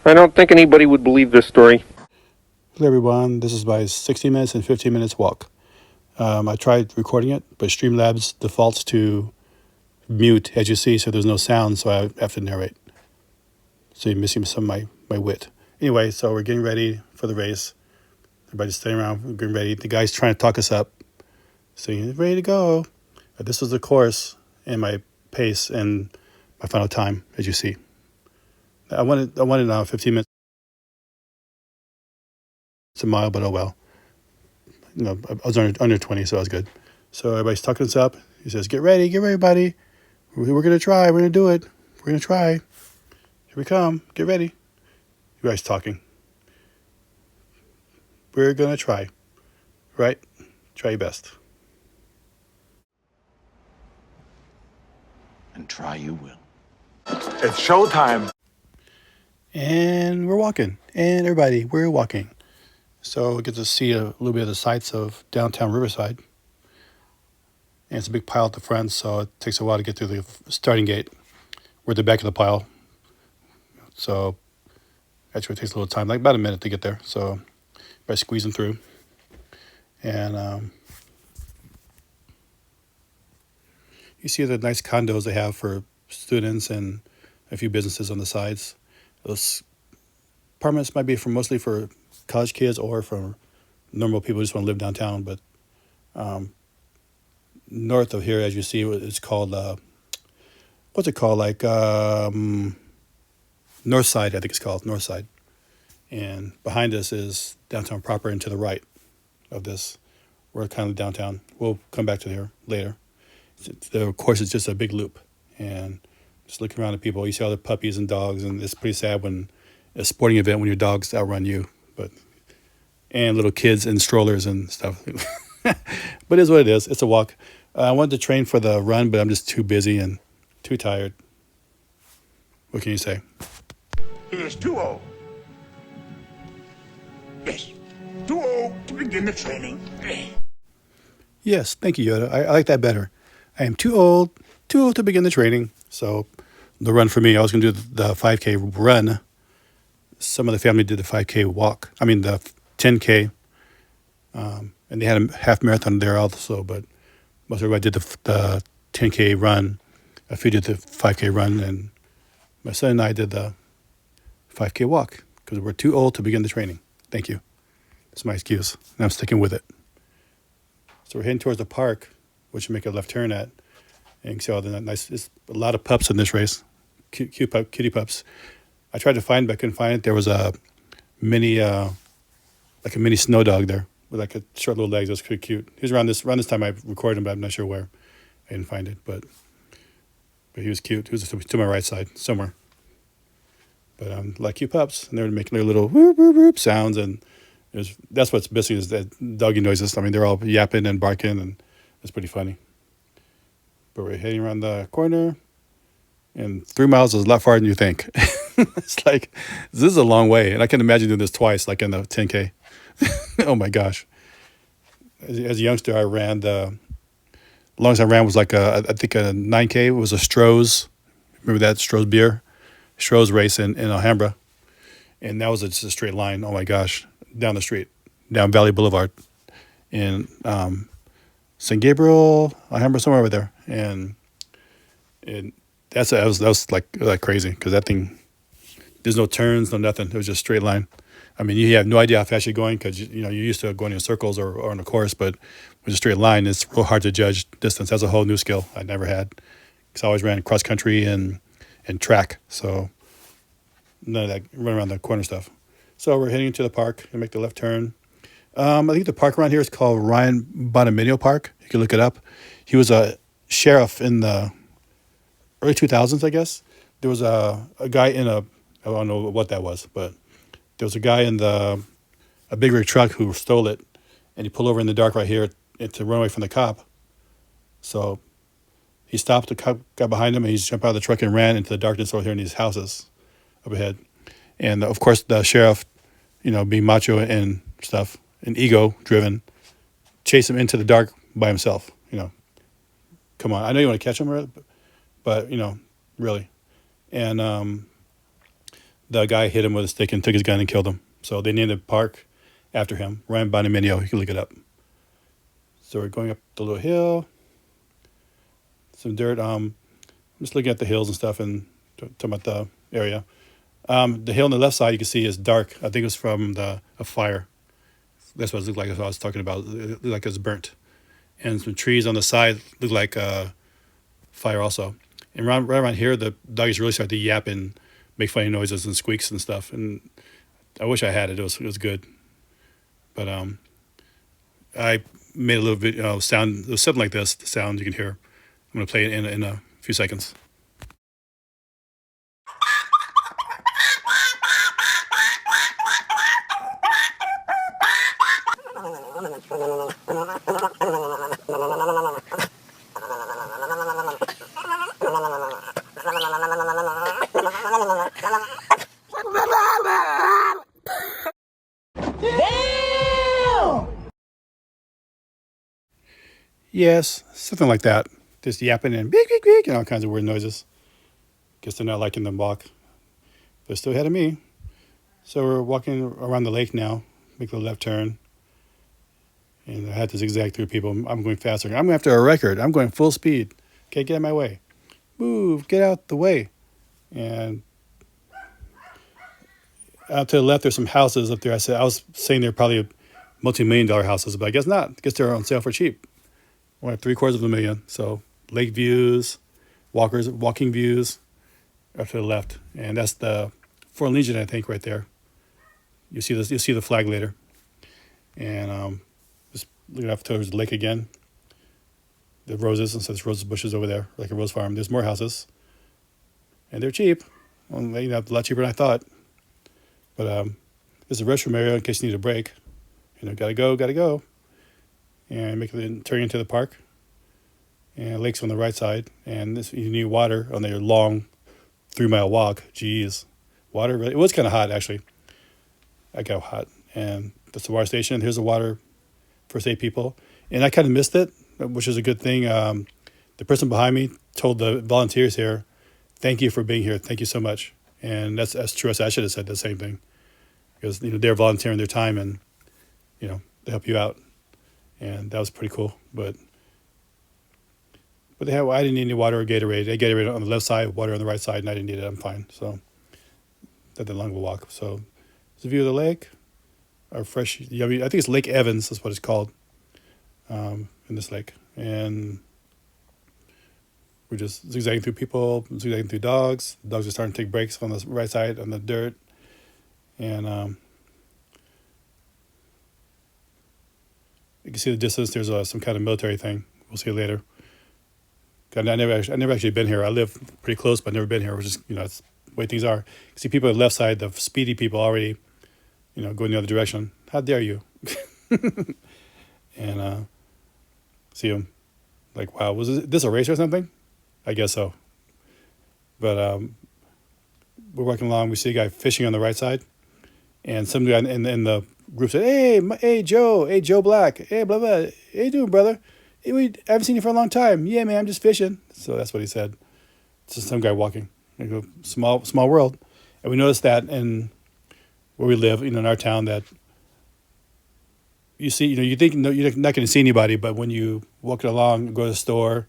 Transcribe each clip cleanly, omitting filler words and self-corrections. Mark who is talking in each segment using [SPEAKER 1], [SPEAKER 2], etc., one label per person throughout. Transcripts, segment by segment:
[SPEAKER 1] I don't think anybody would believe this story.
[SPEAKER 2] Hello, everyone. This is my 60 minutes and 15 minutes walk. I tried recording it, but Streamlabs defaults to mute, as you see, so there's no sound, so I have to narrate. So you're missing some of my wit. Anyway, so we're getting ready for the race. Everybody's staying around, we're getting ready. The guy's trying to talk us up, saying, ready to go. This was the course and my pace and my final time, as you see. I wanted 15 minutes a mile, but oh well. I was under 20, so I was good. So everybody's tucking us up. He says, get ready, buddy. We're going to try. We're going to do it. We're going to try. Here we come. Get ready. You guys talking. We're going to try. Right? Try your best.
[SPEAKER 3] And try you will.
[SPEAKER 4] It's showtime.
[SPEAKER 2] And we're walking. And everybody, we're walking. So we get to see a little bit of the sights of downtown Riverside. And it's a big pile at the front, so it takes a while to get through the starting gate. We're at the back of the pile. So actually it takes a little time, like about a minute to get there. So by squeezing through. And you see the nice condos they have for students and a few businesses on the sides. Those apartments might be mostly for college kids or for normal people who just want to live downtown. But north of here, as you see, it's called, what's it called? Like North Side, I think it's called, North Side. And behind us is downtown proper, and to the right of this, we're kind of downtown. We'll come back to here later. The course is just a big loop. And just looking around at people, you see all the puppies and dogs, and it's pretty sad when a sporting event when your dogs outrun you. And little kids in strollers and stuff. But it is what it is. It's a walk. I wanted to train for the run, but I'm just too busy and too tired. What can you say?
[SPEAKER 4] He is too old. Yes, too old to begin the training.
[SPEAKER 2] Yes, thank you, Yoda. I like that better. I am too old to begin the training. So the run for me, I was going to do the 5K run. Some of the family did the 5K walk. I mean, the 10K. And they had a half marathon there also, but most everybody did the 10K run. A few did the 5K run, and my son and I did the 5K walk because we're too old to begin the training. Thank you. That's my excuse, and I'm sticking with it. So we're heading towards the park, which we make a left turn at. And you can see all the nice, there's a lot of pups in this race, kitty pups. I tried to find, but I couldn't find it. There was a mini, like a mini snow dog there with like a short little legs. It was pretty cute. He was around this time I recorded him, but I'm not sure where. I didn't find it, but he was cute. He was to my right side somewhere. But like cute pups, and they were making their little whoop whoop whoop sounds, and that's what's missing is that doggy noises. I mean, they're all yapping and barking, and it's pretty funny. But we're heading around the corner, and 3 miles is a lot farther than you think. It's like, this is a long way, and I can imagine doing this twice, like in the 10K. Oh my gosh. As a youngster, I ran the longest I ran was like I think a 9K. It was a Stroh's. Remember that Stroh's beer? Stroh's race in Alhambra. And that was just a straight line. Oh my gosh. Down the street, down Valley Boulevard in St. Gabriel, Alhambra, somewhere over there. And that was like crazy because that thing, there's no turns, no nothing. It was just straight line. I mean, you have no idea how fast you're going because you're used to going in circles or on a course, but with a straight line, it's real hard to judge distance. That's a whole new skill I never had because I always ran cross country and track, so none of that run around the corner stuff. So we're heading into the park and make the left turn. I think the park around here is called Ryan Bonaminio Park. You can look it up. He was a sheriff in the early 2000s, I guess. There was a guy in I don't know what that was, but there was a guy in a big rig truck who stole it, and he pulled over in the dark right here to run away from the cop. So he stopped, the cop got behind him, and he jumped out of the truck and ran into the darkness over here in these houses up ahead. And of course, the sheriff, being macho and stuff, and ego-driven, chased him into the dark by himself. Come on, I know you want to catch him, but really. And the guy hit him with a stick and took his gun and killed him. So they named the park after him. Ryan Bonaminio, you can look it up. So we're going up the little hill, some dirt. I'm just looking at the hills and stuff and talking about the area. The hill on the left side you can see is dark. I think it was from a fire. That's what it looked like. That's what I was talking about. It looked like it was burnt. And some trees on the side look like fire also. And right around here, the doggies really start to yap and make funny noises and squeaks and stuff. And I wish I had it. It was good. But I made a little bit sound. It was something like this. The sound you can hear. I'm gonna play it in a few seconds. Yes, something like that. Just yapping and beep, beep, beep, and all kinds of weird noises. Guess they're not liking them walk. They're still ahead of me. So we're walking around the lake now. Make a left turn. And I had to zigzag through people. I'm going faster. I'm after a record. I'm going full speed. Okay, get out of my way. Move, get out the way. And out to the left, there's some houses up there. I was saying they're probably multi-million-dollar houses, but I guess not. I guess they're on sale for cheap. We're at $750,000. So lake views, walking views, up to the left, and that's the Foreign Legion, I think, right there. You see this. You'll see the flag later, and just looking up towards the lake again. The roses, and so there's rose bushes over there, like a rose farm. There's more houses, and they're cheap. Well, a lot cheaper than I thought. But there's a restroom area in case you need a break. Gotta go. And turn into the park. And lake's on the right side. And you need water on your long 3-mile walk. Jeez. Water, really, it was kind of hot, actually. I got hot. And that's the water station. Here's the water first aid people. And I kind of missed it, which is a good thing. The person behind me told the volunteers here, thank you for being here. Thank you so much. And that's true. I should have said the same thing. Because, they're volunteering their time and, they help you out. And that was pretty cool. But I didn't need any water or Gatorade. They had Gatorade on the left side, water on the right side, and I didn't need it. I'm fine. So not that long of a walk. So there's a view of the lake. Our fresh, yummy, I think it's Lake Evans. That's what it's called in this lake. And we're just zigzagging through people, zigzagging through dogs. The dogs are starting to take breaks on the right side on the dirt. And you can see the distance. There's some kind of military thing. We'll see it later. I never actually been here. I live pretty close, but I've never been here. Which is, it's the way things are. You see people on the left side, the speedy people already, going the other direction. How dare you? And see them, like, wow, was this a race or something? I guess so. But we're walking along. We see a guy fishing on the right side, and some guy in the group said, "Hey, Joe Black, hey, blah blah, hey, how you doing, brother? Hey, I haven't seen you for a long time. Yeah, man, I'm just fishing." So that's what he said. It's just some guy walking. Small world, and we noticed that in where we live, in our town, that you see, you think you're not going to see anybody, but when you walk along, go to the store,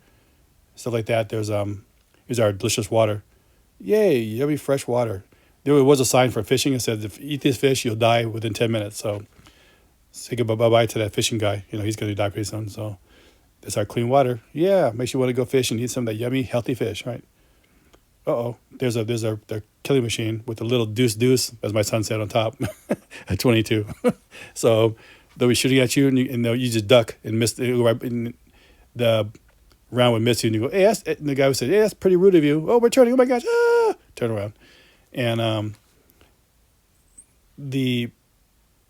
[SPEAKER 2] stuff like that, here's our delicious water. Yay, yummy fresh water. There was a sign for fishing. It said, if you eat this fish, you'll die within 10 minutes. So say bye-bye to that fishing guy. He's going to die pretty soon. So that's our clean water. Yeah, makes you want to go fish and eat some of that yummy, healthy fish, right? Uh-oh, there's their killing machine with a little deuce, as my son said, on top at 22. So they'll be shooting at you, and you just duck and miss. The round would miss you, and you go, hey, and the guy would say, hey, that's pretty rude of you. Oh, we're turning. Oh, my gosh. Ah! Turn around. And the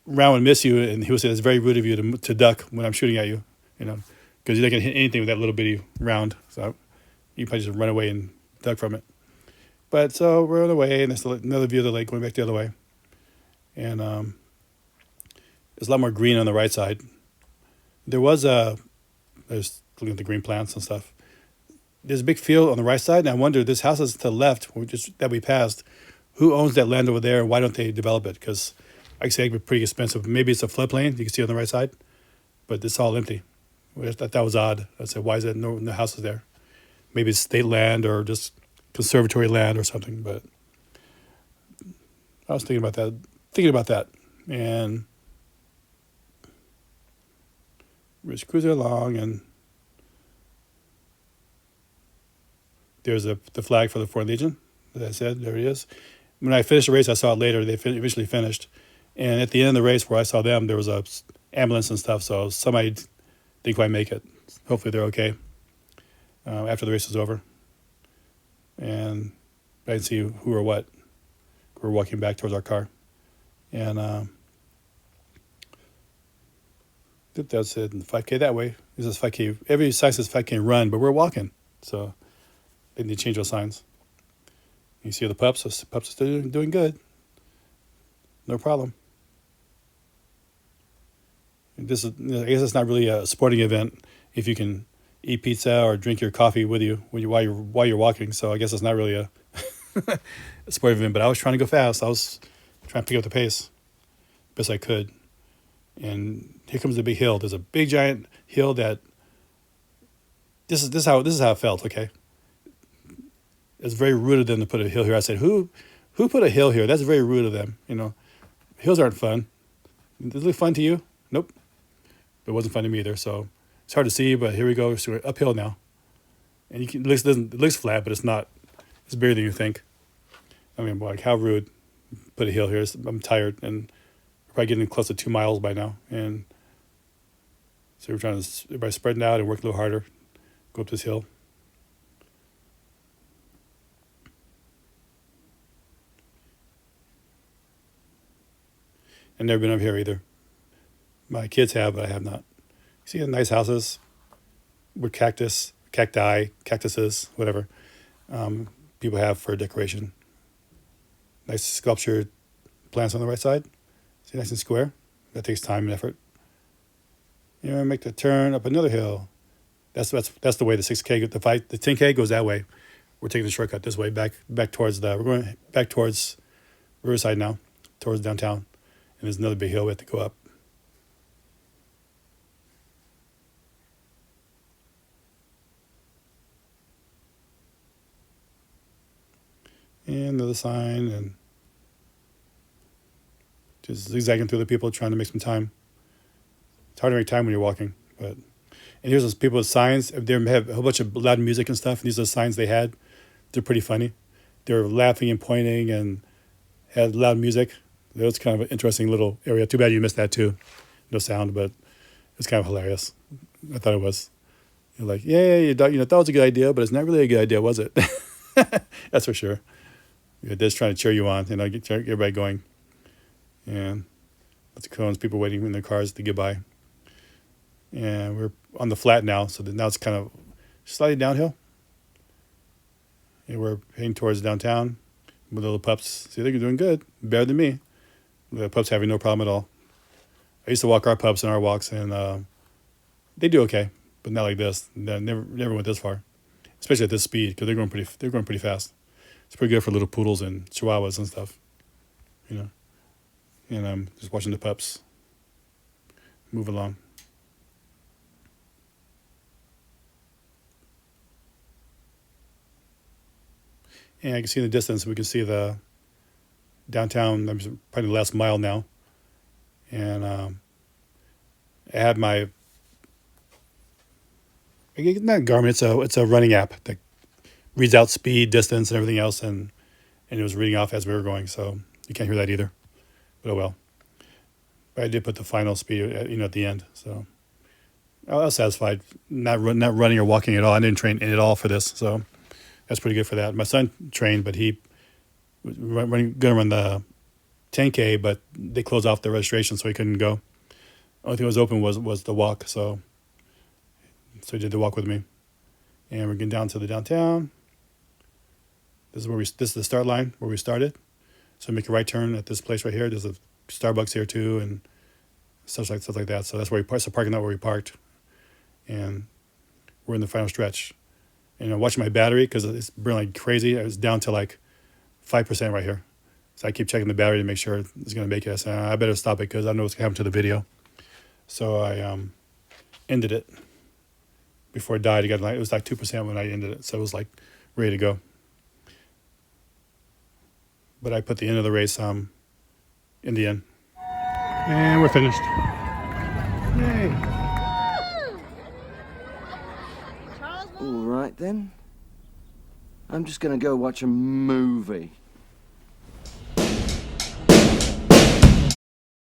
[SPEAKER 2] round would miss you, and he would say, it's very rude of you to duck when I'm shooting at you, because you're not going to hit anything with that little bitty round. So you probably just run away and duck from it. But so we're on the way, and there's another view of the lake going back the other way. And there's a lot more green on the right side. There's looking at the green plants and stuff. There's a big field on the right side, and I wonder, this house is to the left, that we passed, who owns that land over there? Why don't they develop it? Because like I say, it would be pretty expensive. Maybe it's a floodplain. You can see on the right side, but it's all empty. I thought that was odd. I said, why is that no houses there? Maybe it's state land or just conservatory land or something. But I was thinking about that, and we're just cruising along, and there's the flag for the Foreign Legion. As I said, there it is. When I finished the race, I saw it later. They eventually finished, and at the end of the race, where I saw them, there was a ambulance and stuff. So somebody didn't quite make it. Hopefully, they're okay after the race was over. And I didn't see who or what. We were walking back towards our car, and that's it. 5K that way. This is 5K. Every sign says 5K run, but we're walking, so they need to change those signs. You see the pups. The pups are still doing good. No problem. This is, I guess it's not really a sporting event if you can eat pizza or drink your coffee with you while you're walking. So I guess it's not really a sporting event. But I was trying to go fast. I was trying to pick up the pace best I could. And here comes the big hill. There's a big giant hill that. This is how it felt. Okay. It's very rude of them to put a hill here. I said, who put a hill here? That's very rude of them. Hills aren't fun. Does it look fun to you? Nope. It wasn't fun to me either. So it's hard to see, but here we go. So we're uphill now, and it looks flat, but it's not. It's bigger than you think. I mean, like how rude. Put a hill here. I'm tired, and we're probably getting close to 2 miles by now, and so we're trying to everybody spreading out and work a little harder, go up this hill. I've never been up here either. My kids have, but I have not. You see the nice houses with cactuses, whatever, people have for decoration. Nice sculptured plants on the right side. See, nice and square. That takes time and effort. Make the turn up another hill. That's the way the 6K, the 10K goes that way. We're taking the shortcut this way, back towards we're going back towards Riverside now, towards downtown. And there's another big hill we have to go up. And another sign, and just zigzagging through the people trying to make some time. It's hard to make time when you're walking, but. And here's those people with signs. They have a whole bunch of loud music and stuff. And these are the signs they had. They're pretty funny. They were laughing and pointing and had loud music. It was kind of an interesting little area. Too bad you missed that too. No sound, but it's kind of hilarious. I thought it was. You're like, yeah, you thought it was a good idea, but it's not really a good idea, was it? That's for sure. They're just trying to cheer you on, get everybody going. And lots of cones, people waiting in their cars to get by. And we're on the flat now, so now it's kind of slightly downhill. And we're heading towards downtown with the little pups. See, they're doing good, better than me. The pups having no problem at all. I used to walk our pups in our walks, and they do okay, but not like this. They never went this far, especially at this speed, because they're going pretty fast. It's pretty good for little poodles and chihuahuas and stuff, And I'm just watching the pups move along. And I can see in the distance, we can see the downtown. I'm probably the last mile now. And I had my, not Garmin, it's a running app that reads out speed, distance, and everything else. And it was reading off as we were going. So you can't hear that either. But oh well. But I did put the final speed, at the end. So I was satisfied. Not running or walking at all. I didn't train at all for this. So that's pretty good for that. My son trained, but he was going to run the 10K, but they closed off the registration, so he couldn't go. Only thing that was open was the walk, so he did the walk with me. And we're getting down to the downtown. This is the start line where we started. So make a right turn at this place right here. There's a Starbucks here too, and stuff like that. So that's where it's the parking lot where we parked, and we're in the final stretch. And I'm watching my battery because it's burning like crazy. I was down to like 5% right here. So I keep checking the battery to make sure it's going to make it. I said, I better stop it because I know what's going to happen to the video. So I ended it before it died. It was like 2% when I ended it. So it was like ready to go. But I put the end of the race in the end. And we're finished. Yay.
[SPEAKER 3] All right then. I'm just gonna go watch a movie.